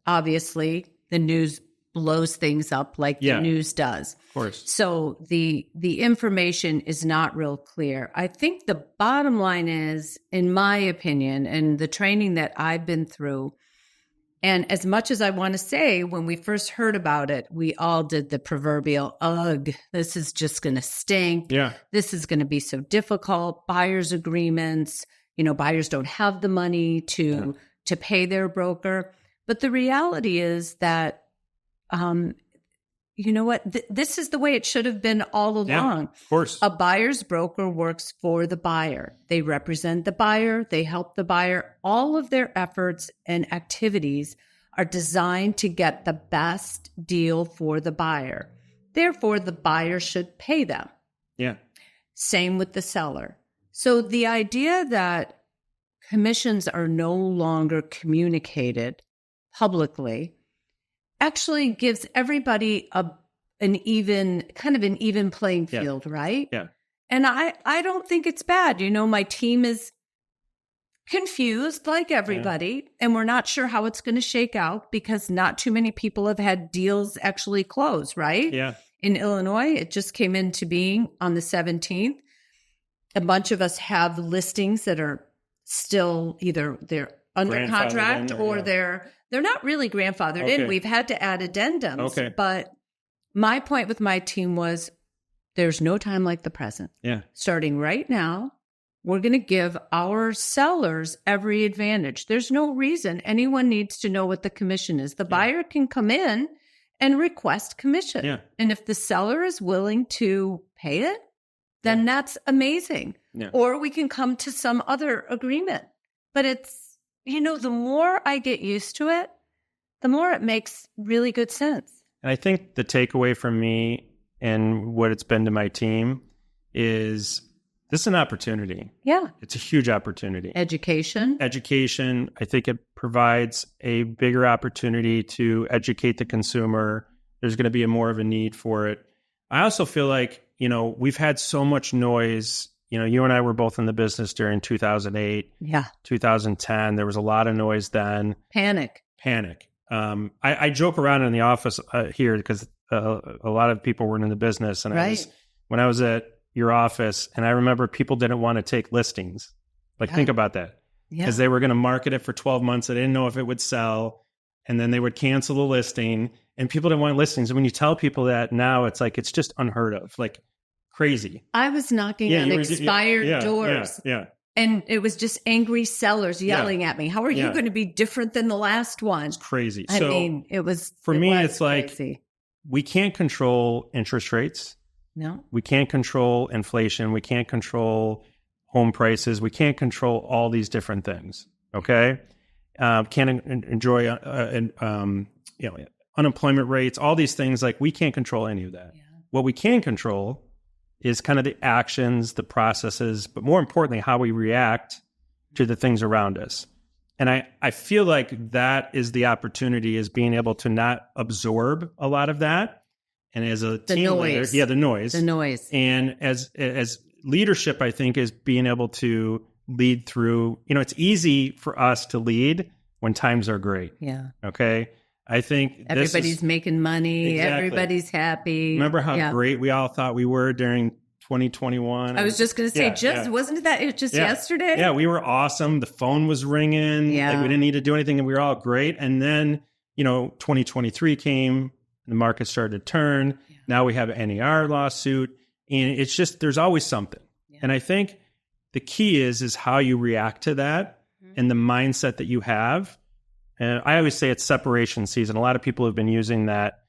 Obviously, the news blows things up like the news does. Of course. So the information is not real clear. I think the bottom line is, in my opinion, and the training that I've been through, and as much as I want to say, when we first heard about it, we all did the proverbial, ugh, this is just going to stink. Yeah. This is going to be so difficult. Buyer's agreements, buyers don't have the money to pay their broker. But the reality is that, you know what? This is the way it should have been all along. Yeah, of course. A buyer's broker works for the buyer. They represent the buyer. They help the buyer. All of their efforts and activities are designed to get the best deal for the buyer. Therefore, the buyer should pay them. Yeah. Same with the seller. So the idea that commissions are no longer communicated publicly actually gives everybody an even playing field, right? Yeah. And I don't think it's bad. My team is confused like everybody, and we're not sure how it's going to shake out because not too many people have had deals actually close, right? Yeah. In Illinois, it just came into being on the 17th. A bunch of us have listings that are still either they're under contract or they're not really grandfathered in. We've had to add addendums. Okay. But my point with my team was there's no time like the present. Yeah. Starting right now, we're going to give our sellers every advantage. There's no reason anyone needs to know what the commission is. The buyer can come in and request commission. Yeah. And if the seller is willing to pay it, then that's amazing. Yeah. Or we can come to some other agreement. But it's, the more I get used to it, the more it makes really good sense. And I think the takeaway from me and what it's been to my team is this is an opportunity. Yeah. It's a huge opportunity. Education. I think it provides a bigger opportunity to educate the consumer. There's going to be more of a need for it. I also feel like, we've had so much noise. You and I were both in the business during 2008, 2010. There was a lot of noise then. Panic. I joke around in the office here because a lot of people weren't in the business. And when I was at your office, and I remember people didn't want to take listings. Think about that. Because they were going to market it for 12 months. They didn't know if it would sell. And then they would cancel the listing. And people didn't want listings. And when you tell people that now, it's like, it's just unheard of. Crazy. I was knocking on expired doors. Yeah. And it was just angry sellers yelling at me. How are you going to be different than the last one? It's crazy. It was it's crazy. Like, we can't control interest rates. No. We can't control inflation. We can't control home prices. We can't control all these different things. Okay. Can't enjoy, unemployment rates, all these things. We can't control any of that. Yeah. What we can control is kind of the actions, the processes, but more importantly, how we react to the things around us. And I feel like that is the opportunity, is being able to not absorb a lot of that. And as a team leader, the noise. And as leadership, I think, is being able to lead through, it's easy for us to lead when times are great. Yeah. Okay. I think everybody's making money. Exactly. Everybody's happy. Remember how great we all thought we were during 2021? I was just going to say, wasn't it that yesterday? Yeah, we were awesome. The phone was ringing. Yeah. We didn't need to do anything, and we were all great. And then, 2023 came, the market started to turn. Yeah. Now we have an NAR lawsuit, and it's just, there's always something. Yeah. And I think the key is how you react to that and the mindset that you have. And I always say it's separation season. A lot of people have been using that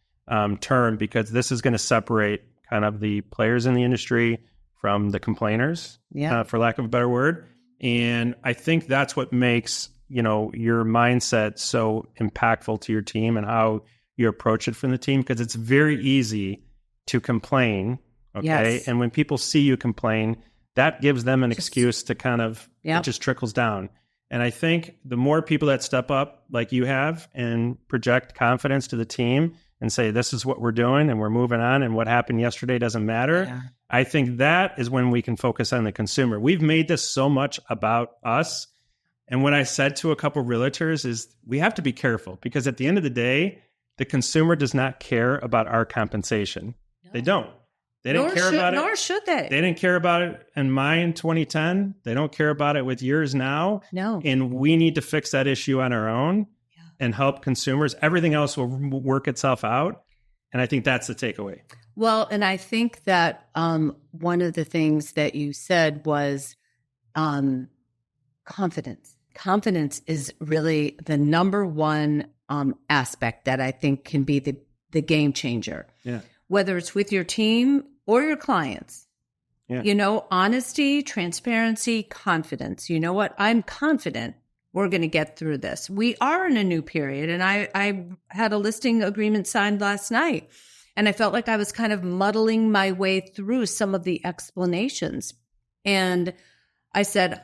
term because this is going to separate kind of the players in the industry from the complainers, for lack of a better word. And I think that's what makes, your mindset so impactful to your team and how you approach it from the team, because it's very easy to complain. Okay. Yes. And when people see you complain, that gives them an excuse to kind of, it just trickles down. And I think the more people that step up like you have and project confidence to the team and say, this is what we're doing and we're moving on and what happened yesterday doesn't matter. Yeah. I think that is when we can focus on the consumer. We've made this so much about us. And what I said to a couple of realtors is we have to be careful, because at the end of the day, the consumer does not care about our compensation. No. They don't. They didn't care about it. Nor should they. They didn't care about it in mine 2010. They don't care about it with yours now. No. And we need to fix that issue on our own and help consumers. Everything else will work itself out. And I think that's the takeaway. Well, and I think that one of the things that you said was confidence. Confidence is really the number one aspect that I think can be the game changer. Yeah. Whether it's with your team or your clients. Yeah. Honesty, transparency, confidence. You know what? I'm confident we're going to get through this. We are in a new period. And I had a listing agreement signed last night, and I felt like I was kind of muddling my way through some of the explanations. And I said,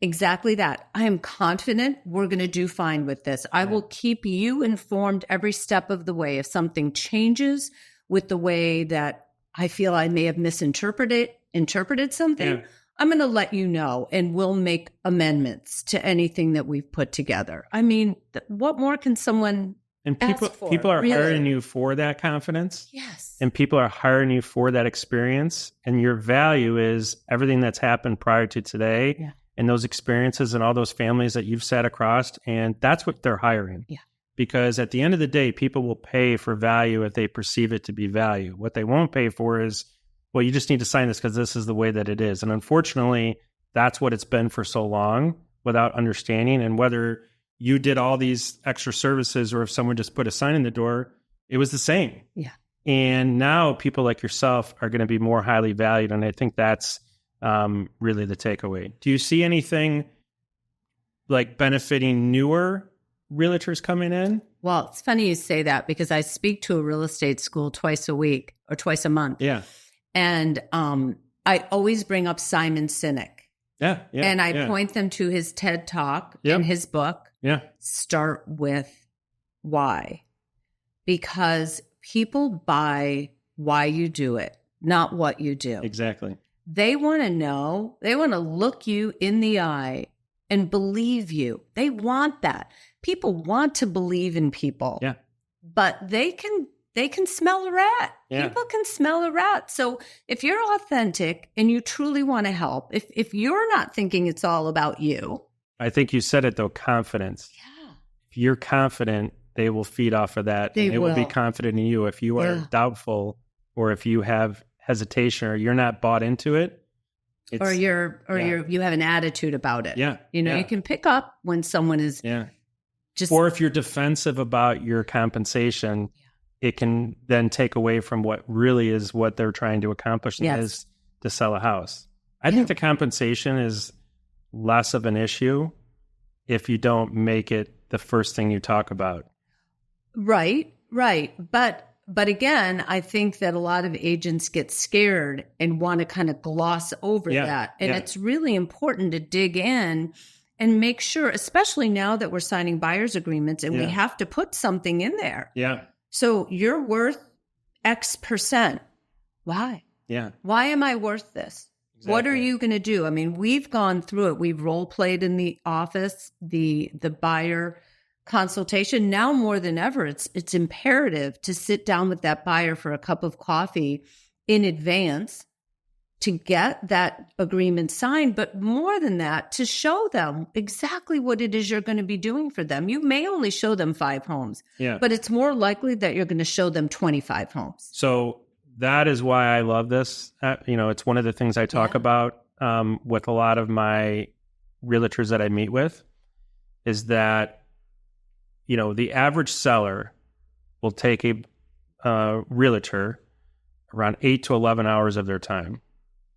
exactly that. I am confident we're going to do fine with this. I will keep you informed every step of the way. If something changes with the way that I feel I may have interpreted something, I'm going to let you know, and we'll make amendments to anything that we've put together. I mean, what more can someone ask for? People are hiring you for that confidence. Yes. And people are hiring you for that experience. And your value is everything that's happened prior to today. Yeah. And those experiences and all those families that you've sat across. And that's what they're hiring. Yeah. Because at the end of the day, people will pay for value if they perceive it to be value. What they won't pay for is well, you just need to sign this because this is the way that it is. And unfortunately, that's what it's been for so long without understanding. And whether you did all these extra services or if someone just put a sign in the door, it was the same. Yeah. And now people like yourself are going to be more highly valued. And I think that's really the takeaway. Do you see anything like benefiting newer realtors coming in? Well, it's funny you say that because I speak to a real estate school twice a week or twice a month. Yeah. And I always bring up Simon Sinek. Yeah. And I point them to his TED Talk and his book. Yeah. Start with why. Because people buy why you do it, not what you do. Exactly. They want to know, they want to look you in the eye and believe you. They want that. People want to believe in people. Yeah. But they can smell a rat. Yeah. People can smell a rat. So if you're authentic and you truly want to help, if you're not thinking it's all about you. I think you said it though, confidence. Yeah. If you're confident, they will feed off of that. They will be confident in you. If you are doubtful or if you have hesitation or you're not bought into it, you have an attitude about it. Yeah. You can pick up when someone is just, or if you're defensive about your compensation, it can then take away from what really is what they're trying to accomplish, and that is to sell a house. I think the compensation is less of an issue if you don't make it the first thing you talk about. Right. But again, I think that a lot of agents get scared and want to kind of gloss over that. And it's really important to dig in and make sure, especially now that we're signing buyer's agreements and we have to put something in there. Yeah. So you're worth X percent. Why? Yeah. Why am I worth this? Exactly. What are you going to do? I mean, we've gone through it. We've role played in the office, the buyer consultation. Now more than ever, it's imperative to sit down with that buyer for a cup of coffee in advance to get that agreement signed. But more than that, to show them exactly what it is you're going to be doing for them. You may only show them 5 homes, but it's more likely that you're going to show them 25 homes. So that is why I love this. It's one of the things I talk about with a lot of my realtors that I meet with is that, the average seller will take a realtor around 8 to 11 hours of their time.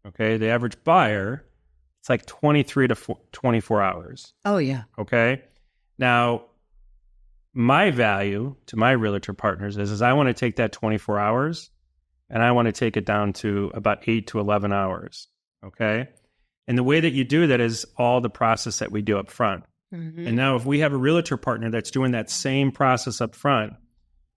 Okay. The average buyer, it's like 23 to 24 hours. Oh, yeah. Okay. Now, my value to my realtor partners is I want to take that 24 hours and I want to take it down to about 8 to 11 hours. Okay. And the way that you do that is all the process that we do up front. Mm-hmm. And now if we have a realtor partner that's doing that same process up front,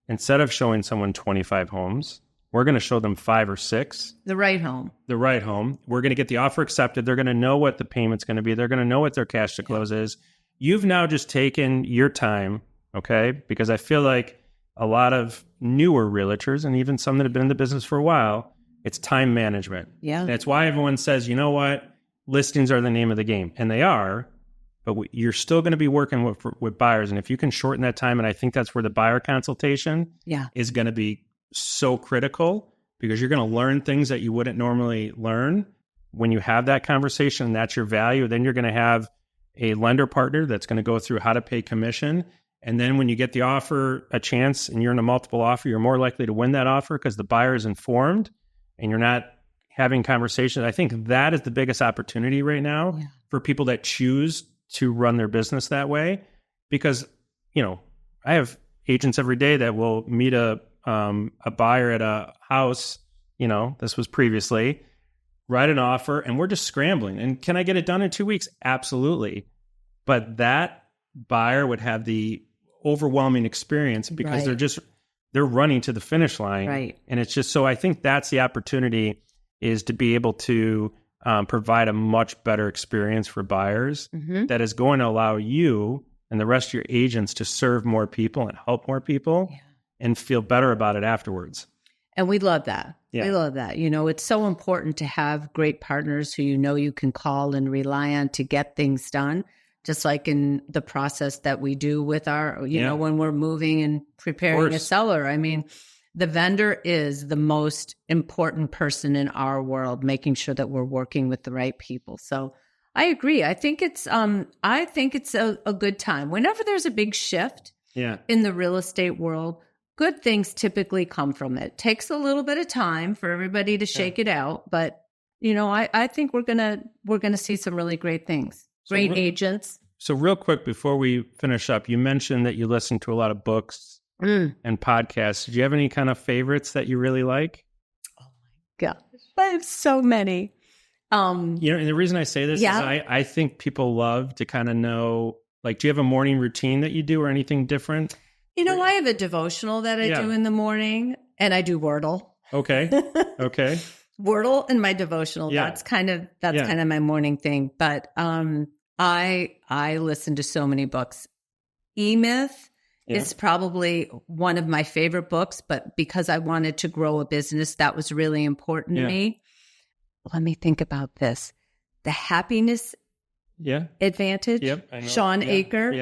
instead of showing someone 25 homes, we're going to show them 5 or 6. The right home. We're going to get the offer accepted. They're going to know what the payment's going to be. They're going to know what their cash to close is. You've now just taken your time, okay? Because I feel like a lot of newer realtors and even some that have been in the business for a while, it's time management. Yeah. That's why everyone says, you know what? Listings are the name of the game. And they are, but you're still going to be working with buyers. And if you can shorten that time, and I think that's where the buyer consultation is going to be so critical because you're going to learn things that you wouldn't normally learn when you have that conversation and that's your value. Then you're going to have a lender partner that's going to go through how to pay commission. And then when you get the offer a chance and you're in a multiple offer, you're more likely to win that offer because the buyer is informed and you're not having conversations. I think that is the biggest opportunity right now for people that choose to run their business that way. Because, I have agents every day that will meet a buyer at a house, this was previously, write an offer, and we're just scrambling. And can I get it done in 2 weeks? Absolutely. But that buyer would have the overwhelming experience because they're running to the finish line. Right. And it's just, so I think that's the opportunity is to be able to provide a much better experience for buyers that is going to allow you and the rest of your agents to serve more people and help more people and feel better about it afterwards. And we love that. Yeah. We love that. It's so important to have great partners who you can call and rely on to get things done. Just like in the process that we do with our, when we're moving and preparing a seller. I mean, The vendor is the most important person in our world, making sure that we're working with the right people. So I agree. I think it's a good time. Whenever there's a big shift Yeah. in the real estate world, good things typically come from it. Takes a little bit of time for everybody to shake it out, but I think we're gonna see some really great things. Great agents. So real quick before we finish up, you mentioned that you listen to a lot of books and podcasts. Do you have any kind of favorites that you really like? Oh my gosh, I have so many. And the reason I say this is I think people love to kind of know, like, do you have a morning routine that you do or anything different? I have a devotional that I do in the morning, and I do Wordle. Okay. Okay. Wordle and my devotional. Yeah. That's kind of my morning thing. But I listen to so many books. E-Myth is probably one of my favorite books, but because I wanted to grow a business, that was really important to me. Let me think about this. The Happiness Advantage. Yep. I know. Sean Aker.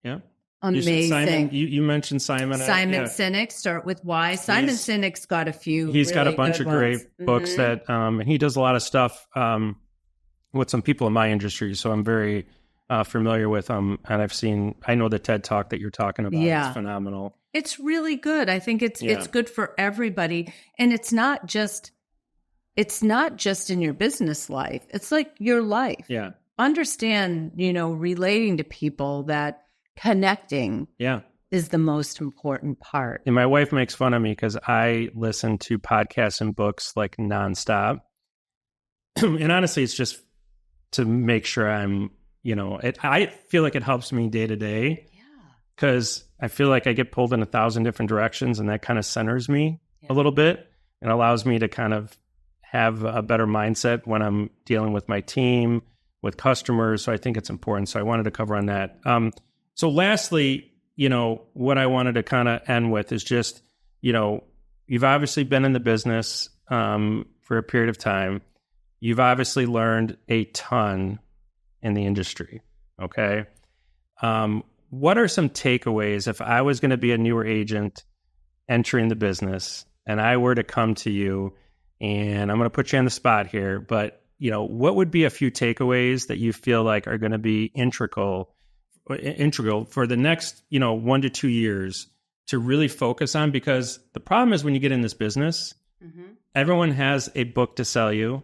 Yeah. Amazing. You mentioned Simon. Simon Sinek, Start With Why. Simon Sinek's got a few. He's really got a bunch of great books that, and he does a lot of stuff with some people in my industry. So I'm very familiar with him, and I know the TED Talk that you're talking about. Yeah. It's phenomenal. It's really good. I think it's good for everybody, and it's not just in your business life. It's like your life. Yeah. Understand, relating to people, that connecting is the most important part. And my wife makes fun of me because I listen to podcasts and books like nonstop. And honestly, it's just to make sure I'm, I feel like it helps me day to day. Because I feel like I get pulled in 1,000 different directions, and that kind of centers me a little bit and allows me to kind of have a better mindset when I'm dealing with my team, with customers. So I think it's important. So I wanted to cover on that. So lastly, what I wanted to kind of end with is just, you've obviously been in the business for a period of time. You've obviously learned a ton in the industry. Okay. What are some takeaways if I was going to be a newer agent entering the business and I were to come to you, and I'm going to put you on the spot here, but what would be a few takeaways that you feel like are going to be integral for the next, 1 to 2 years to really focus on? Because the problem is when you get in this business, everyone has a book to sell you,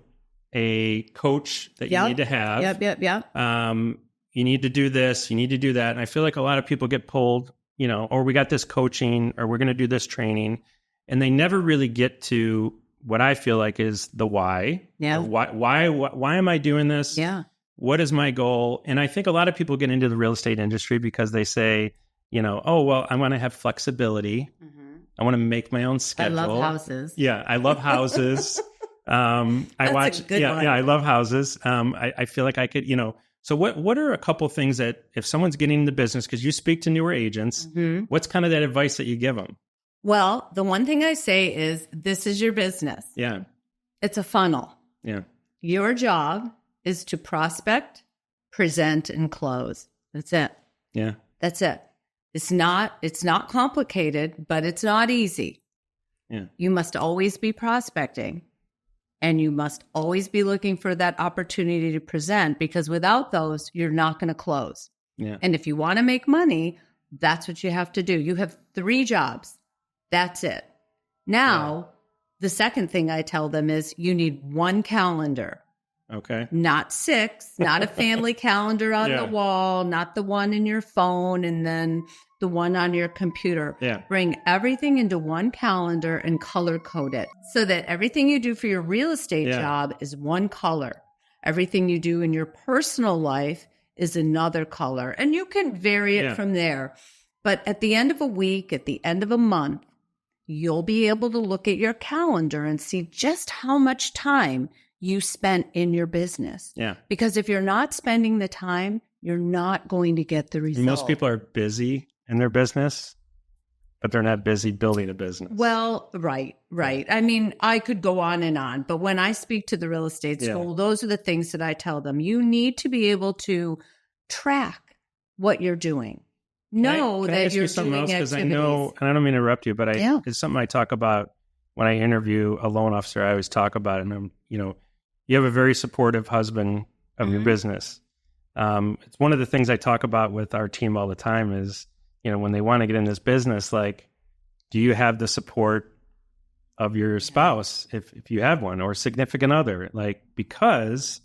a coach that you need to have. You need to do this, you need to do that. And I feel like a lot of people get pulled, or we got this coaching, or we're going to do this training, and they never really get to what I feel like is the why. Yeah. Why am I doing this? Yeah. What is my goal? And I think a lot of people get into the real estate industry because they say, oh, well, I want to have flexibility. I want to make my own schedule. I love houses. Yeah, I love houses. I love houses. I feel like I could, so what are a couple things that if someone's getting in the business, because you speak to newer agents, what's kind of that advice that you give them? Well, the one thing I say is this is your business. Yeah. It's a funnel. Yeah. Your job is to prospect, present, and close. That's it. Yeah. That's it. It's not complicated, but it's not easy. Yeah. You must always be prospecting, and you must always be looking for that opportunity to present, because without those, you're not going to close. Yeah. And if you want to make money, that's what you have to do. You have 3 jobs. That's it. Now, the second thing I tell them is you need 1 calendar. Okay. Not 6, not a family calendar on the wall, not the one in your phone and then the one on your computer. Yeah. Bring everything into 1 calendar and color code it so that everything you do for your real estate job is 1 color. Everything you do in your personal life is another color. And you can vary it from there. But at the end of a week, at the end of a month, you'll be able to look at your calendar and see just how much time you spent in your business. Yeah. Because if you're not spending the time, you're not going to get the result. Most people are busy in their business, but they're not busy building a business. Well, right. I mean, I could go on and on, but when I speak to the real estate school, those are the things that I tell them. You need to be able to track what you're doing. know Can I that ask you're you something else? doing Because I activities. know, and I don't mean to interrupt you, but Yeah. it's something I talk about when I interview a loan officer. I always talk about it, and you have a very supportive husband of your business. It's one of the things I talk about with our team all the time is, when they want to get in this business, like, do you have the support of your spouse if you have one, or significant other? Like, because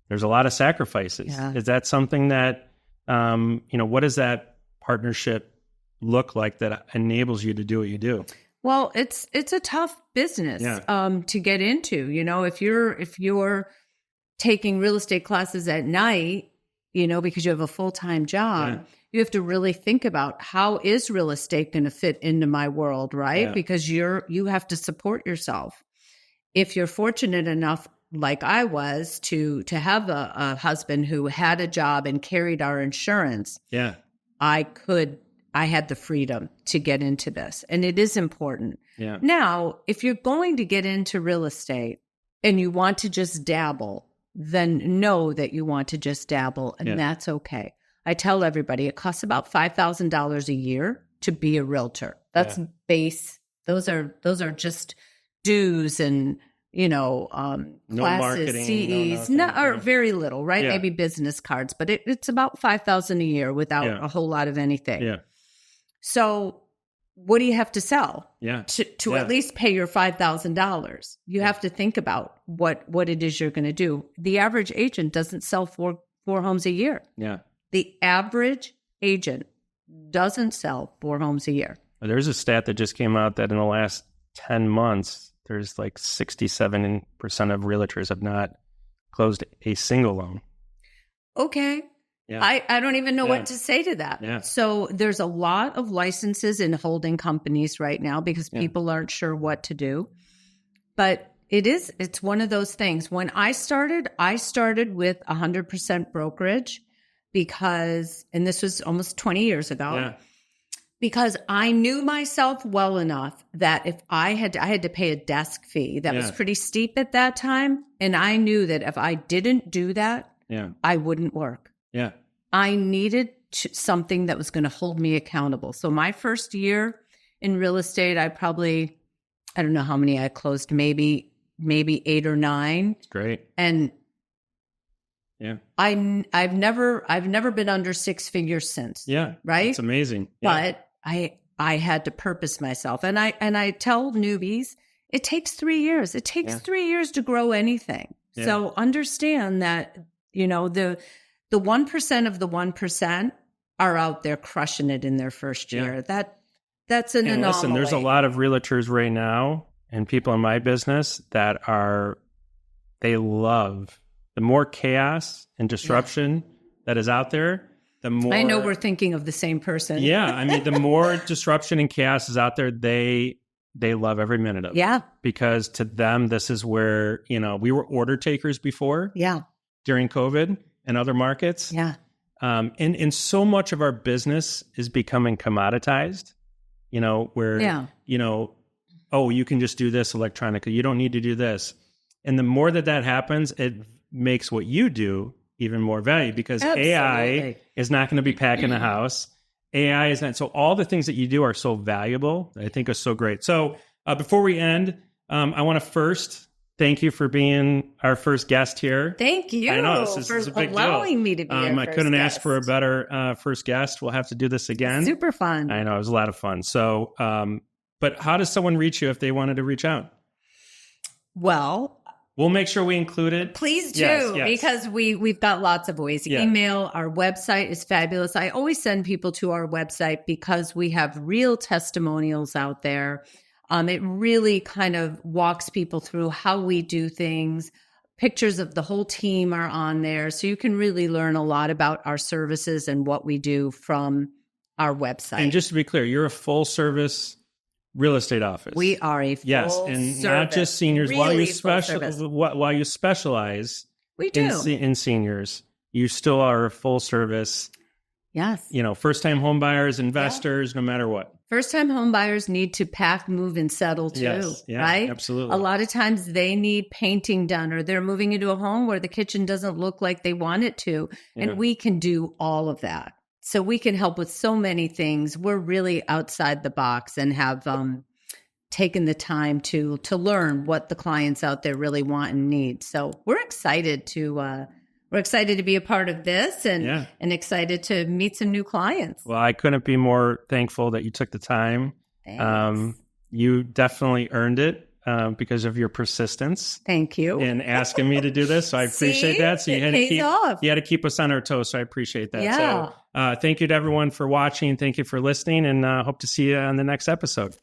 there's a lot of sacrifices. Yeah. Is that something that, what does that partnership look like that enables you to do what you do? Well, it's a tough business to get into. If you're taking real estate classes at night, because you have a full-time job, you have to really think about, how is real estate going to fit into my world, right? Yeah. Because you have to support yourself. If you're fortunate enough, like I was, to have a husband who had a job and carried our insurance, I had the freedom to get into this. And it is important. Yeah. Now, if you're going to get into real estate and you want to just dabble, then know that you want to just dabble, and that's okay. I tell everybody it costs about $5,000 a year to be a realtor. That's base. Those are just dues and, no classes, marketing, CEs, nothing. or very little, right? Yeah. Maybe business cards, but it's about $5,000 a year without a whole lot of anything. Yeah. So what do you have to sell? Yeah. To at least pay your $5,000. You have to think about what it is you're going to do. The average agent doesn't sell four homes a year. Yeah. The average agent doesn't sell 4 homes a year. There's a stat that just came out that in the last 10 months, there's like 67% of realtors have not closed a single loan. Okay. Yeah. I don't even know what to say to that. Yeah. So there's a lot of licenses in holding companies right now because people aren't sure what to do. But it's one of those things. When I started with 100% brokerage and this was almost 20 years ago, because I knew myself well enough that if I had to pay a desk fee that was pretty steep at that time. And I knew that if I didn't do that, I wouldn't work. Yeah. I needed something that was going to hold me accountable. So my first year in real estate, I don't know how many I closed, maybe 8 or 9. It's great. And I've never been under 6 figures since. Yeah. Right. It's amazing. Yeah. But I had to purpose myself. And I tell newbies, it takes 3 years. It takes 3 years to grow anything. Yeah. So understand that, the 1% of the 1% are out there crushing it in their first year. That's an anomaly. Listen, there's a lot of realtors right now and people in my business that they love the more chaos and disruption that is out there, the more... I know we're thinking of the same person. Yeah. I mean, the more disruption and chaos is out there, they love every minute of it. Yeah. Because to them, this is where, we were order takers before. Yeah. During COVID and other markets. Yeah. And so much of our business is becoming commoditized, where, oh, you can just do this electronically. You don't need to do this. And the more that happens, it makes what you do even more valuable because AI is not going to be packing a house. AI is not. So all the things that you do are so valuable. I think is so great. So before we end, I want to first thank you for being our first guest here. Thank you. I know this is a big allowing deal. Me to be your I first couldn't guest. ask for a better first guest. We'll have to do this again. Super fun. I know it was a lot of fun. So, but how does someone reach you if they wanted to reach out? Well, we'll make sure we include it. Please do, yes. because we've got lots of ways. Email, our website is fabulous. I always send people to our website because we have real testimonials out there. It really kind of walks people through how we do things. Pictures of the whole team are on there. So you can really learn a lot about our services and what we do from our website. And just to be clear, you're a full service real estate office. We are a full and service, not just seniors. Really While you specialize we do. in seniors, you still are a full service. Yes. First time home buyers, investors, no matter what. First-time home buyers need to pack, move, and settle too, right? Absolutely. A lot of times they need painting done or they're moving into a home where the kitchen doesn't look like they want it to, and we can do all of that. So we can help with so many things. We're really outside the box and have taken the time to learn what the clients out there really want and need. So we're excited to be a part of this and excited to meet some new clients. Well, I couldn't be more thankful that you took the time. Thanks. You definitely earned it because of your persistence. Thank you. In asking me to do this. So I appreciate that. So you had to keep us on our toes. So I appreciate that. Yeah. So thank you to everyone for watching. Thank you for listening, and hope to see you on the next episode.